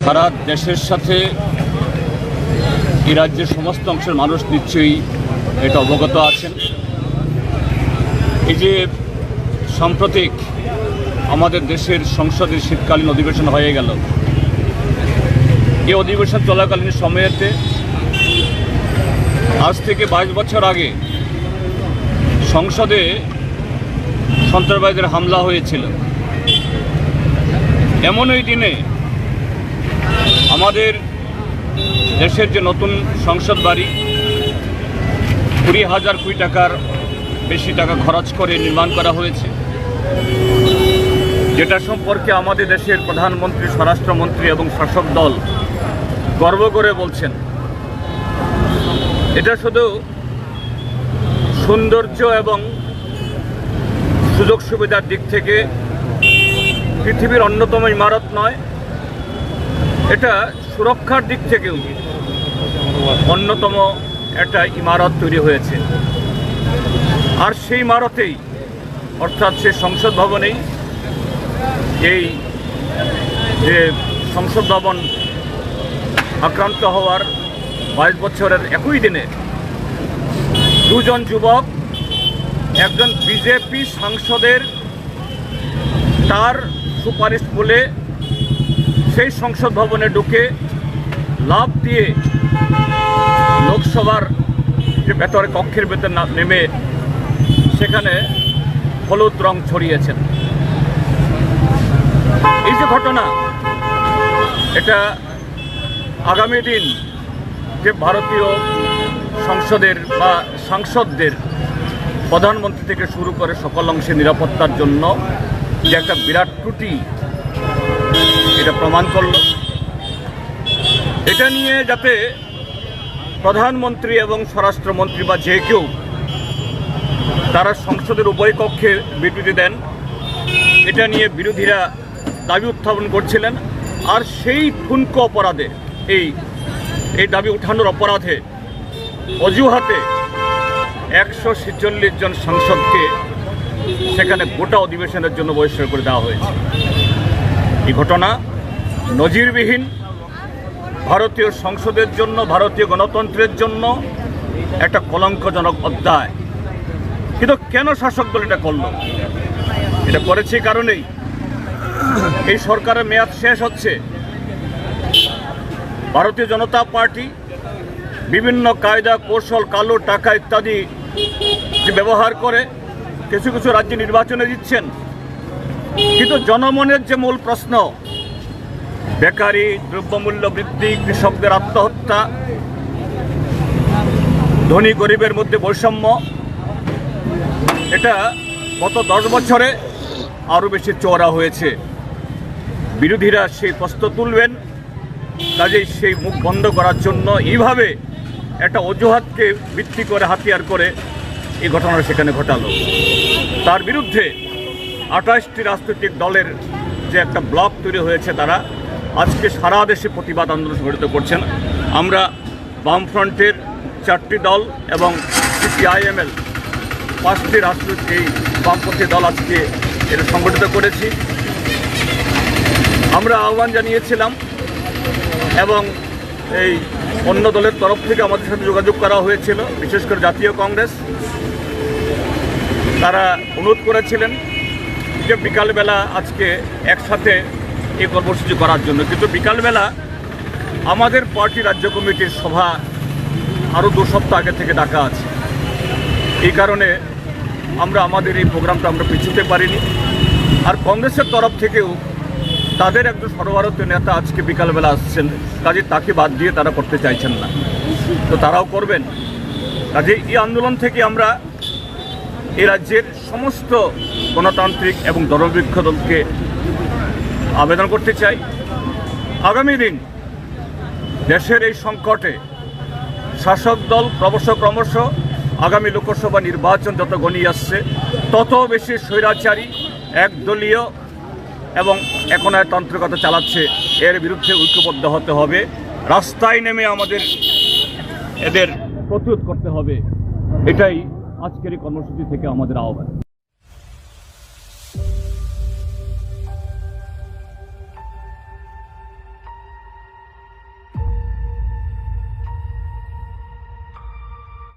সারা দেশের সাথে এই রাজ্যের সমস্ত অংশের মানুষ নিশ্চয়ই এটা অবগত আছেন। এই যে সাম্প্রতিক আমাদের দেশের সংসদের শীতকালীন অধিবেশন হয়ে গেল, এই অধিবেশন চলাকালীন সময়েতে আজ থেকে 22 বছর আগে সংসদে সন্ত্রাসবাদীদের হামলা হয়েছিল। এমন ওই দিনে আমাদের দেশের যে নতুন সংসদ বাড়ি 20,000 কোটি টাকার বেশি টাকা খরচ করে নির্মাণ করা হয়েছে, যেটা সম্পর্কে আমাদের দেশের প্রধানমন্ত্রী, স্বরাষ্ট্রমন্ত্রী এবং শাসক দল গর্ব করে বলছেন। এটা শুধু সৌন্দর্য এবং সুযোগ সুবিধার দিক থেকে পৃথিবীর অন্যতম ইমারত নয়, এটা সুরক্ষার দিক থেকেও অন্যতম একটা ইমারত তৈরি হয়েছে। আর সেই ইমারতেই, অর্থাৎ সেই সংসদ ভবনেই, এই যে সংসদ ভবন আক্রান্ত হওয়ার 22 বছরের একই দিনে দুজন যুবক, একজন বিজেপি সাংসদের তার সুপারিশ বলে সেই সংসদ ভবনে ঢুকে লাফ দিয়ে লোকসভার যে ভেতরে কক্ষের ভেতর নেমে সেখানে হলুদ রং ছড়িয়েছেন। এই যে ঘটনা, এটা আগামী দিন যে ভারতীয় সংসদের বা সাংসদদের, প্রধানমন্ত্রী থেকে শুরু করে সকল অংশে নিরাপত্তার জন্য যে একটা বিরাট ত্রুটি, এটা প্রমাণ করল। এটা নিয়ে যাতে প্রধানমন্ত্রী এবং স্বরাষ্ট্রমন্ত্রী বা যে কেউ তারা সংসদের উভয় কক্ষে বিবৃতি দেন, এটা নিয়ে বিরোধীরা দাবি উত্থাপন করছিলেন। আর সেই ঠুনকো অপরাধে, এই দাবি উঠানোর অপরাধে অজুহাতে 146 জন সাংসদকে সেখানে গোটা অধিবেশনের জন্য বহিষ্কার করে দেওয়া হয়েছে। এই ঘটনা নজিরবিহীন, ভারতীয় সংসদের জন্য, ভারতীয় গণতন্ত্রের জন্য একটা কলঙ্কজনক অধ্যায়। কিন্তু কেন শাসক দল এটা করল? এটা করেছে কারণেই এই সরকারের মেয়াদ শেষ হচ্ছে। ভারতীয় জনতা পার্টি বিভিন্ন কায়দা কৌশল, কালো টাকা ইত্যাদি যে ব্যবহার করে কিছু কিছু রাজ্যে নির্বাচনে দিচ্ছেন, কিন্তু জনমনের যে মূল প্রশ্ন, বেকারি, দ্রব্যমূল্য বৃদ্ধি, কৃষকদের আত্মহত্যা, ধনী গরিবের মধ্যে বৈষম্য, এটা গত 10 বছরে আরও বেশি চওড়া হয়েছে। বিরোধীরা সেই প্রশ্ন তুলবেন, কাজেই সেই মুখ বন্ধ করার জন্য এইভাবে একটা অজুহাতকে ভিত্তি করে, হাতিয়ার করে এই ঘটনা সেখানে ঘটালো। তার বিরুদ্ধে 28টি রাজনৈতিক দলের যে একটা ব্লক তৈরি হয়েছে, তারা আজকে সারা দেশে প্রতিবাদ আন্দোলন সংগঠিত করছেন। আমরা বামফ্রন্টের 4টি দল এবং সিপিআইএমএল 5টি রাজনৈতিক এই বামপন্থী দল আজকে এটা সংগঠিত করেছি। আমরা আহ্বান জানিয়েছিলাম এবং এই অন্য দলের তরফ থেকে আমাদের সাথে যোগাযোগ করা হয়েছিল, বিশেষ করে জাতীয় কংগ্রেস। তারা অনুরোধ করেছিলেন যে বিকালবেলা আজকে একসাথে এই কর্মসূচি করার জন্য, কিন্তু বিকালবেলা আমাদের পার্টি রাজ্য কমিটির সভা আরও 2 সপ্তাহ আগে থেকে ডাকা আছে। এই কারণে আমরা আমাদের এই প্রোগ্রামটা আমরা পিছুতে পারিনি। আর কংগ্রেসের তরফ থেকেও তাদের একজন সর্বভারতীয় নেতা আজকে বিকালবেলা আসছেন, কাজে তাকে বাদ দিয়ে তারা করতে চাইছেন না, তো তারাও করবেন। কাজে এই আন্দোলন থেকে আমরা এই রাজ্যের সমস্ত গণতান্ত্রিক এবং ধর্মনিরপেক্ষ দলকে আবেদন করতে চাই, আগামী দিন দেশের এই সংকটে শাসক দল ক্রমশ আগামী লোকসভা নির্বাচন যত ঘনিয়ে আসছে, তত বেশি স্বৈরাচারী, একদলীয় এবং একনায়কতান্ত্রিকতা চালাচ্ছে, এর বিরুদ্ধে ঐক্যবদ্ধ হতে হবে। রাস্তায় নেমে আমাদের এদের প্রতিরোধ করতে হবে। এটাই আজকের এই কর্মসূচি থেকে আমাদের আহ্বান।